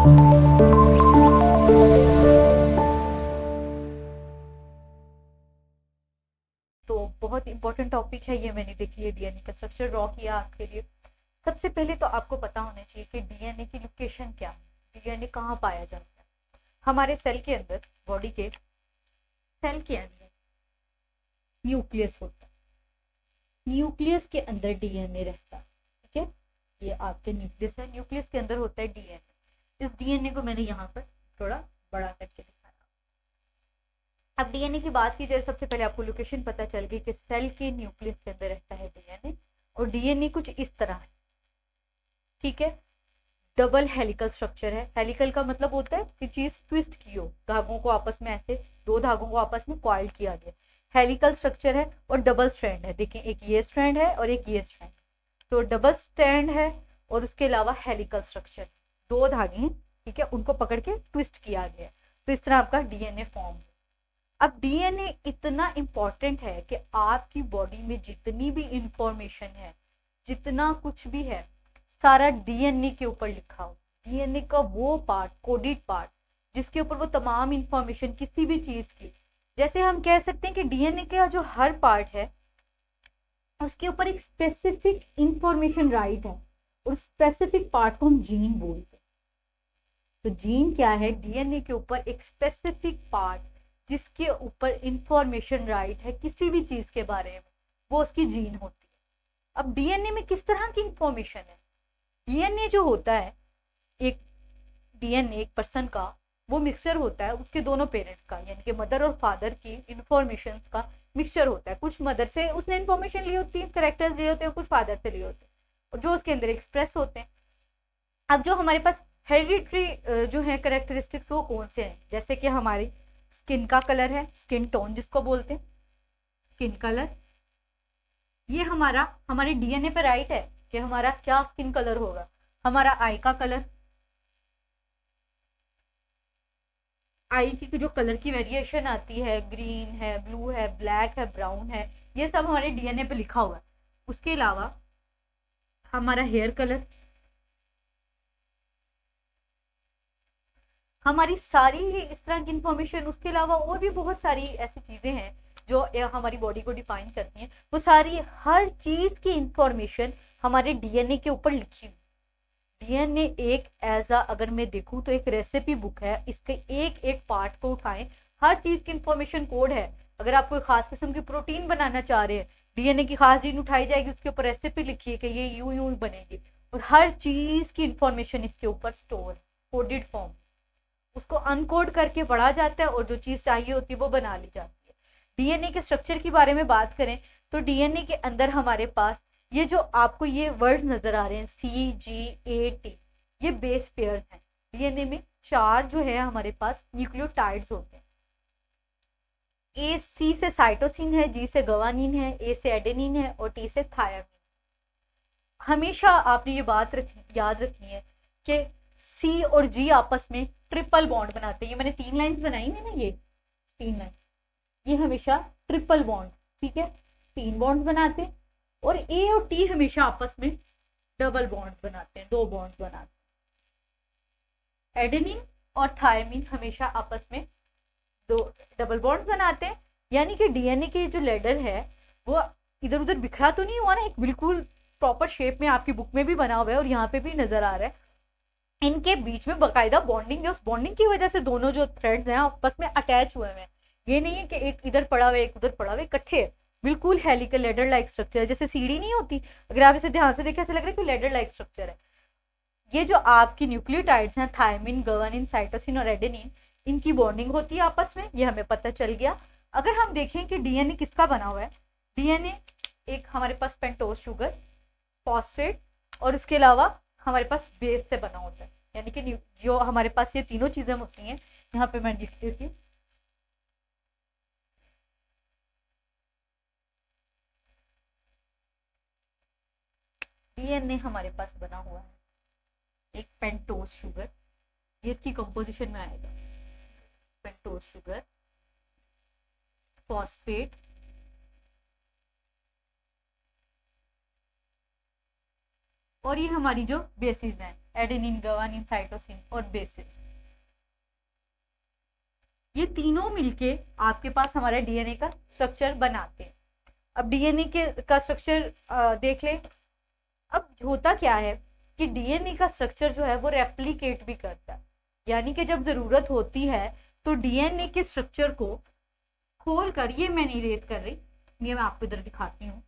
तो बहुत important topic है ये, मैंने देख लिया, डीएनए का स्ट्रक्चर ड्रॉ किया आपके लिए। सबसे पहले तो आपको पता होना चाहिए कि डीएनए की लोकेशन क्या है, डीएनए कहाँ पाया जाता है। हमारे सेल के अंदर, बॉडी के सेल के अंदर न्यूक्लियस होता है, न्यूक्लियस के अंदर डीएनए रहता है। ठीक है, ये आपके न्यूक्लियस है, न्यूक्लियस के अंदर होता है डीएनए। इस डीएनए को मैंने यहाँ पर थोड़ा बड़ा करके दिखाया। अब डीएनए की बात की जाए, सबसे पहले आपको लोकेशन पता चल गई कि सेल के न्यूक्लियस के अंदर रहता है डीएनए, और डीएनए कुछ इस तरह है। ठीक है, डबल हेलिकल स्ट्रक्चर है। हेलिकल का मतलब होता है कि चीज ट्विस्ट की हो, धागों को आपस में ऐसे, दो धागों को आपस में कॉइल किया गया, हेलिकल स्ट्रक्चर है। और डबल स्ट्रैंड है, देखिए एक ये स्ट्रैंड है और एक ये स्ट्रैंड, तो डबल स्ट्रैंड है और उसके अलावा हेलिकल स्ट्रक्चर, दो धागे हैं। ठीक है, उनको पकड़ के ट्विस्ट किया गया, तो इस तरह आपका डीएनए फॉर्म। अब डीएनए इतना इंपॉर्टेंट है कि आपकी बॉडी में जितनी भी इंफॉर्मेशन है, जितना कुछ भी है, सारा डीएनए के ऊपर लिखा हो। डीएनए का वो पार्ट, कोडेड पार्ट, जिसके ऊपर वो तमाम इंफॉर्मेशन किसी भी चीज की, जैसे हम कह सकते हैं कि डीएनए का जो हर पार्ट है उसके ऊपर एक स्पेसिफिक इंफॉर्मेशन राइट है, और स्पेसिफिक पार्ट को हम जीन बोलते हैं। तो जीन क्या है? डीएनए के ऊपर एक स्पेसिफिक पार्ट जिसके ऊपर इंफॉर्मेशन राइट है किसी भी चीज के बारे में, वो उसकी जीन होती है। अब डीएनए में किस तरह की इंफॉर्मेशन है? डीएनए जो होता है, एक डीएनए एक पर्सन का वो मिक्सचर होता है उसके दोनों पेरेंट्स का, यानी कि मदर और फादर की इंफॉर्मेशन का मिक्सचर होता है। कुछ मदर से उसने इंफॉर्मेशन ली होती है, करेक्टर्स लिए होते हैं, कुछ फादर से लिए होते हैं, और जो उसके अंदर एक्सप्रेस होते हैं। अब जो हमारे पास हेरिडिटरी जो है करेक्टरिस्टिक्स, वो कौन से हैं? जैसे कि हमारी स्किन का कलर है, स्किन टोन जिसको बोलते हैं, स्किन कलर, ये हमारे डीएनए पे राइट है कि हमारा क्या स्किन कलर होगा। हमारा आई का कलर, आई की जो कलर की वेरिएशन आती है, ग्रीन है, ब्लू है, ब्लैक है, ब्राउन है, ये सब हमारे डीएनए पे लिखा हुआ है। उसके अलावा हमारा हेयर कलर, हमारी सारी ही इस तरह की इंफॉर्मेशन, उसके अलावा और भी बहुत सारी ऐसी चीजें हैं जो हमारी बॉडी को डिफाइन करती हैं, वो सारी हर चीज की इंफॉर्मेशन हमारे डीएनए के ऊपर लिखी हुई। डीएनए एक अगर मैं देखूं तो एक रेसिपी बुक है, इसके एक एक पार्ट को उठाएं, हर चीज की इंफॉर्मेशन कोड है। अगर आप कोई खास किस्म की प्रोटीन बनाना चाह रहे हैं, डीएनए की खास जीन उठाई जाएगी, उसके ऊपर रेसिपी लिखी है कि ये यूं यूं बनेगी, और हर चीज की इंफॉर्मेशन इसके ऊपर स्टोर, कोडेड फॉर्म, उसको अनकोड करके पढ़ा जाता है, और जो चीज चाहिए होती है वो बना ली जाती है। डीएनए के स्ट्रक्चर की बारे में बात करें तो डीएनए के अंदर हमारे पास ये जो आपको ये वर्ड्स नजर आ रहे हैं, CGAT, ये बेस पेयर्स हैं। डीएनए में 4 जो है हमारे पास न्यूक्लियोटाइड्स होते हैं। C से साइटोसिन है, G से गवानीन है, A से एडेनिन है, और T से थायामीन। हमेशा आपने ये बात याद रखनी है कि C और G आपस में ट्रिपल बॉन्ड बनाते हैं। ये मैंने 3 लाइंस बनाई है ना, ये 3 लाइन, ये हमेशा ट्रिपल बॉन्ड, ठीक है, 3 बॉन्ड बनाते हैं। और A और T हमेशा आपस में डबल बॉन्ड बनाते हैं, 2 बॉन्ड बनाते हैं। एडेनिन और थायमिन हमेशा आपस में 2 डबल बॉन्ड बनाते हैं। यानी कि डीएनए की जो लेडर है वो इधर उधर बिखरा तो नहीं हुआ ना, एक बिल्कुल प्रॉपर शेप में आपकी बुक में भी बना हुआ है और यहाँ पे भी नजर आ रहा है। इनके बीच में बाकायदा बॉन्डिंग है, उस बॉन्डिंग की वजह से दोनों जो थ्रेड्स हैं आपस में अटैच हुए हैं। ये नहीं है कि एक इधर पड़ा हुआ है एक उधर पड़ा हुआ है, इकट्ठे है। बिल्कुल हेलिकल लेडर लाइक स्ट्रक्चर है, जैसे सीढ़ी नहीं होती, अगर आप इसे ध्यान से देखें ऐसा लग रहा है कि लेडर लाइक स्ट्रक्चर है। ये जो आपकी न्यूक्लियोटाइड्स हैं, थायमिन, गवानिन, साइटोसिन और एडेनिन, इनकी बॉन्डिंग होती है आपस में, ये हमें पता चल गया। अगर हम देखें कि डीएनए किसका बना हुआ है, डीएनए एक हमारे पास पेंटोज शुगर, फॉस्फेट, और इसके अलावा हमारे पास बेस से बना होता है। यानी कि जो हमारे पास ये तीनों चीजें होती हैं, यहाँ पे मैं लिख देती हूँ। डीएनए हमारे पास बना हुआ है एक पेंटोज शुगर, ये इसकी कंपोजिशन में आएगा, पेंटोज शुगर, फॉस्फेट, और ये हमारी जो बेसिस हैं, एडेनिन, गुआनिन, साइटोसिन और बेसिस। ये तीनों मिलके आपके पास हमारे डीएनए का स्ट्रक्चर बनाते हैं। अब डीएनए का स्ट्रक्चर देख लें। अब होता क्या है कि डीएनए का स्ट्रक्चर जो है वो रेप्लिकेट भी करता है, यानी कि जब जरूरत होती है तो डीएनए के स्ट्रक्चर को खोल कर, ये मैं नहीं रेज कर रही, ये मैं आपको इधर दिखाती हूँ।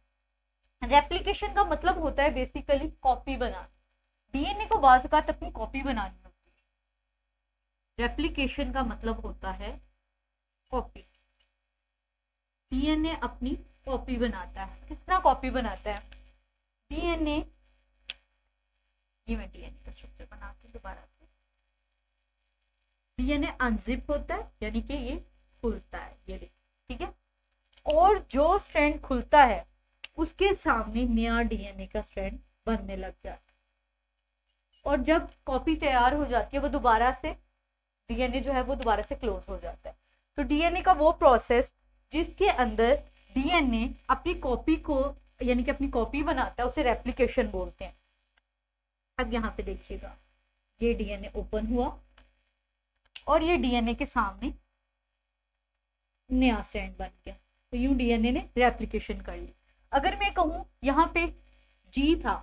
रेप्लिकेशन का मतलब होता है बेसिकली कॉपी बनाना। डीएनए को बाज़ औक़ात अपनी कॉपी बनानी होती है। रेप्लिकेशन का मतलब होता है कॉपी। डीएनए अपनी कॉपी बनाता है। किस तरह कॉपी बनाता है? डीएनए, ये मैं डीएनए का स्ट्रक्चर बनाती हूँ दोबारा से। डीएनए अनजिप होता है, यानी कि ये खुलता है, ये देखिए, ठीक है। और जो स्ट्रैंड खुलता है उसके सामने नया डीएनए का स्ट्रैंड बनने लग जाता है। और जब कॉपी तैयार हो जाती है वो दोबारा से डीएनए जो है वो दोबारा से क्लोज हो जाता है। तो डीएनए का वो प्रोसेस जिसके अंदर डीएनए अपनी कॉपी को, यानी कि अपनी कॉपी बनाता है, उसे रेप्लिकेशन बोलते हैं। अब यहाँ पे देखिएगा, ये डीएनए ओपन हुआ और ये डीएनए के सामने नया स्ट्रैंड बन गया। तो यूं डीएनए ने रेप्लिकेशन कर ली। अगर मैं कहूं यहाँ पे जी था,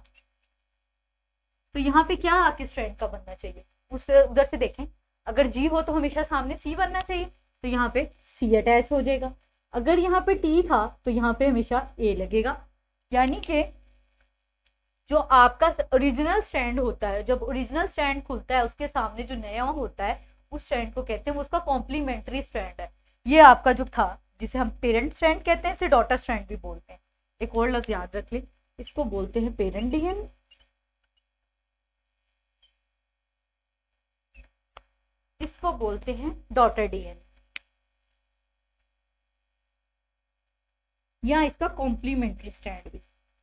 तो यहाँ पे क्या आके स्ट्रैंड का बनना चाहिए? उससे उधर से देखें, अगर जी हो तो हमेशा सामने सी बनना चाहिए, तो यहाँ पे सी अटैच हो जाएगा। अगर यहाँ पे टी था तो यहाँ पे हमेशा ए लगेगा। यानी कि जो आपका ओरिजिनल स्ट्रैंड होता है, जब ओरिजिनल स्ट्रैंड खुलता है उसके सामने जो नया होता है उस स्ट्रैंड को कहते हैं, वो उसका कॉम्प्लीमेंट्री स्ट्रैंड है। ये आपका जो था, जिसे हम पेरेंट स्ट्रैंड कहते हैं, इसे डॉटर स्ट्रैंड भी बोलते हैं। एक और लफ्ज याद रख ले, इसको बोलते हैं पेरेंट डीएनए, इसको बोलते हैं डॉटर डीएनए, या इसका कॉम्प्लीमेंट्री स्ट्रैंड भी।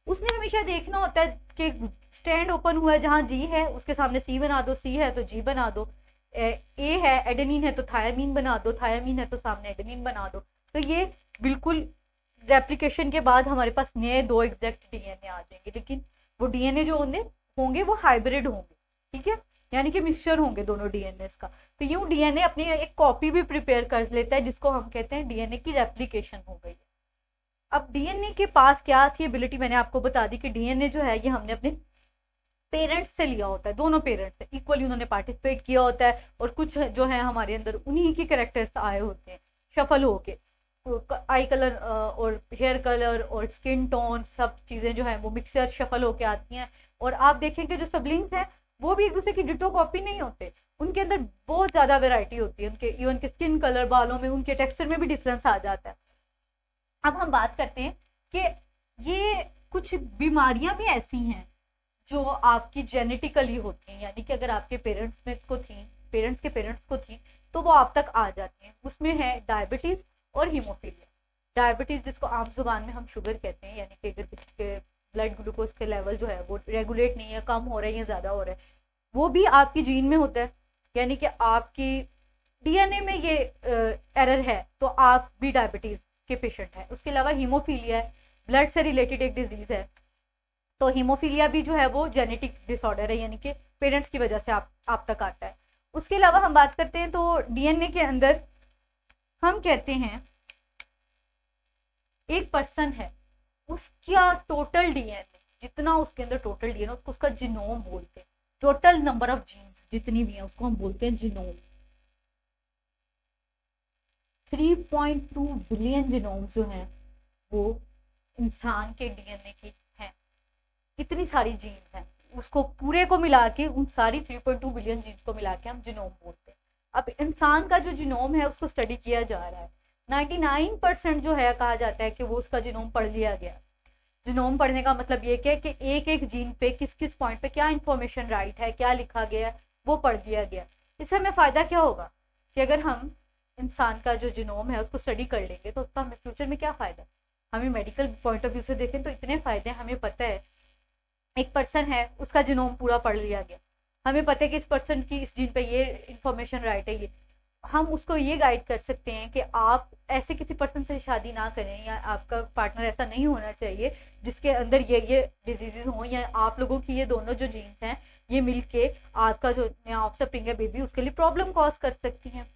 उसने हमेशा देखना होता है कि स्ट्रैंड ओपन हुआ है, जहां जी है उसके सामने सी बना दो, सी है तो जी बना दो, ए है, एडेनिन है तो थायामीन बना दो, थायामीन है तो सामने एडेनिन बना दो। तो ये बिल्कुल रेप्लिकेशन के बाद हमारे पास नए दो एग्जैक्ट डीएनए आ जाएंगे, लेकिन वो डीएनए जो होंगे वो हाइब्रिड होंगे, ठीक है, यानी कि मिक्सचर होंगे दोनों डीएनए का। तो यूं डीएनए अपनी एक कॉपी भी प्रिपेयर कर लेता है, जिसको हम कहते हैं डीएनए की रेप्लिकेशन हो गई। अब डीएनए के पास क्या थी एबिलिटी, मैंने आपको बता दी कि डीएनए जो है ये हमने अपने पेरेंट्स से लिया होता है, दोनों पेरेंट्स से इक्वली उन्होंने पार्टिसिपेट किया होता है, और कुछ जो है हमारे अंदर उन्हीं के कैरेक्टर्स आए होते हैं शफल होके। आई कलर और हेयर कलर और स्किन टोन, सब चीज़ें जो है वो मिक्सर शफल होके आती हैं। और आप देखेंगे जो सिबलिंग्स हैं वो भी एक दूसरे की डिटो कॉपी नहीं होते, उनके अंदर बहुत ज़्यादा वेराइटी होती है, उनके इवन के स्किन कलर, बालों में, उनके टेक्सचर में भी डिफरेंस आ जाता है। अब हम बात करते हैं कि ये कुछ बीमारियां भी ऐसी हैं जो आपकी जेनेटिकली होती हैं, यानी कि अगर आपके पेरेंट्स में को थी, पेरेंट्स के पेरेंट्स को थी, तो वो आप तक आ जाती हैं। उसमें है डायबिटीज और हीमोफीलिया। डायबिटीज जिसको आम जुबान में हम शुगर कहते हैं, यानी कि अगर किसी के ब्लड ग्लूकोज के लेवल जो है वो रेगुलेट नहीं है, कम हो रहा है या ज़्यादा हो रहा है, वो भी आपकी जीन में होता है, यानी कि आपकी डीएनए में ये एरर है तो आप भी डायबिटीज के पेशेंट है। उसके अलावा हीमोफीलिया है, ब्लड से रिलेटेड एक डिजीज है, तो हीमोफीलिया भी जो है वो जेनेटिक डिसऑर्डर है, यानी कि पेरेंट्स की वजह से आप तक आता है। उसके अलावा हम बात करते हैं तो डीएनए के अंदर हम कहते हैं एक पर्सन है, उसका टोटल डीएनए, जितना उसके अंदर टोटल डीएनए, उसको उसका जीनोम बोलते हैं। टोटल नंबर ऑफ जीन्स जितनी भी हैं उसको हम बोलते हैं जीनोम। 3.2 बिलियन जीनोम जो हैं वो इंसान के डीएनए की हैं। इतनी सारी जीन्स हैं, उसको पूरे को मिला के, उन सारी 3.2 बिलियन जीन्स को मिला के हम जीनोम बोलते हैं। अब इंसान का जो जीनोम है उसको स्टडी किया जा रहा है। 99% जो है कहा जाता है कि वो उसका जीनोम पढ़ लिया गया। जीनोम पढ़ने का मतलब ये क्या है कि एक एक जीन पे किस किस पॉइंट पे क्या इंफॉर्मेशन राइट है, क्या लिखा गया है, वो पढ़ लिया गया। इससे हमें फ़ायदा क्या होगा कि अगर हम इंसान का जो जीनोम है उसको स्टडी कर लेंगे तो उसका हमें फ्यूचर में क्या फ़ायदा। हमें मेडिकल पॉइंट ऑफ व्यू से देखें तो इतने फ़ायदे हैं। हमें पता है एक पर्सन है, उसका जीनोम पूरा पढ़ लिया गया, हमें पता है कि इस पर्सन की इस जीन पे ये इंफॉर्मेशन राइट है, ये हम उसको ये गाइड कर सकते हैं कि आप ऐसे किसी पर्सन से शादी ना करें, या आपका पार्टनर ऐसा नहीं होना चाहिए जिसके अंदर ये डिजीजेज हों, या आप लोगों की ये दोनों जो जीन्स हैं ये मिलके आपका जो नया ऑफस्प्रिंग है बेबी, उसके लिए प्रॉब्लम कॉज कर सकती हैं।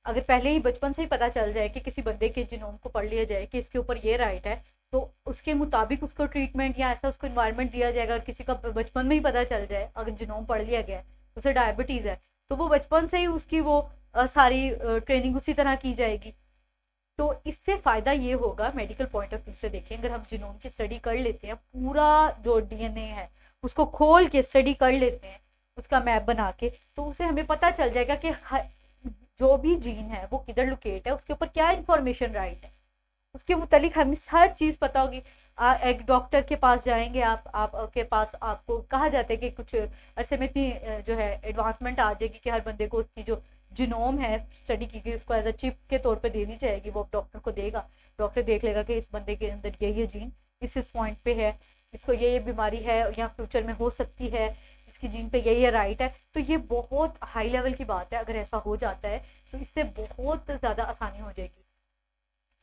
अगर पहले ही बचपन से ही पता चल जाए कि किसी बंदे के जीनोम को पढ़ लिया जाए कि इसके ऊपर ये राइट है, तो उसके मुताबिक उसको ट्रीटमेंट या ऐसा उसको इन्वायरमेंट दिया जाएगा। और किसी का बचपन में ही पता चल जाए, अगर जीनोम पढ़ लिया गया है, उसे डायबिटीज़ है, तो वो बचपन से ही उसकी वो सारी ट्रेनिंग उसी तरह की जाएगी। तो इससे फ़ायदा ये होगा, मेडिकल पॉइंट ऑफ व्यू से देखें, अगर हम जीनोम की स्टडी कर लेते हैं, पूरा जो डीएनए है उसको खोल के स्टडी कर लेते हैं, उसका मैप बना के, तो उसे हमें पता चल जाएगा कि जो भी जीन है वो किधर लोकेट है, उसके ऊपर क्या इंफॉर्मेशन राइट है, उसके मुतालिक हमें हर चीज़ पता होगी। एक डॉक्टर के पास जाएंगे आप के पास आपको कहा जाता है कि कुछ अरसे में इतनी जो है एडवांसमेंट आ जाएगी कि हर बंदे को उसकी जो जीनोम है स्टडी की गई उसको एज अ चिप के तौर पे दे दी जाएगी, वो डॉक्टर को देगा। डॉक्टर देख लेगा कि इस बंदे के अंदर ये जीन इस पॉइंट पे है, इसको ये बीमारी है या फ्यूचर में हो सकती है, इसकी जीन पे ये राइट है। तो ये बहुत हाई लेवल की बात है, अगर ऐसा हो जाता है तो इससे बहुत ज़्यादा आसानी हो जाएगी।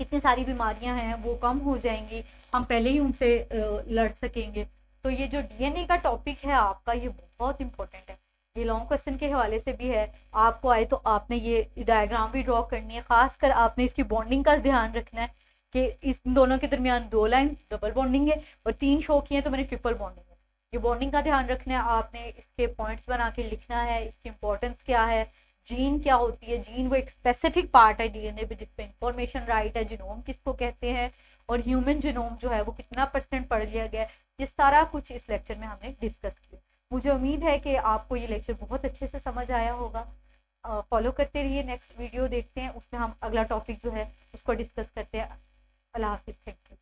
कितनी सारी बीमारियां हैं वो कम हो जाएंगी, हम पहले ही उनसे लड़ सकेंगे। तो ये जो डीएनए का टॉपिक है आपका, ये बहुत इंपॉर्टेंट है। ये लॉन्ग क्वेश्चन के हवाले से भी है, आपको आए तो आपने ये डायग्राम भी ड्रॉ करनी है। खासकर आपने इसकी बॉन्डिंग का ध्यान रखना है कि इस दोनों के दरमियान 2 लाइन डबल बॉन्डिंग है और 3 शो की है तो मैंने ट्रिपल बॉन्डिंग है। ये बॉन्डिंग का ध्यान रखना है आपने, इसके पॉइंट्स बना के लिखना है, इसकी इंपॉर्टेंस क्या है, जीन क्या होती है। जीन वो एक स्पेसिफिक पार्ट है डीएनए पे जिसपे इंफॉर्मेशन राइट है। जीनोम किसको कहते हैं और ह्यूमन जीनोम जो है वो कितना % पढ़ लिया गया है, ये सारा कुछ इस लेक्चर में हमने डिस्कस किया। मुझे उम्मीद है कि आपको ये लेक्चर बहुत अच्छे से समझ आया होगा। फॉलो करते रहिए, नेक्स्ट वीडियो देखते हैं, उसमें हम अगला टॉपिक जो है उसको डिस्कस करते हैं। अल्लाह हाफिज़, थैंक यू।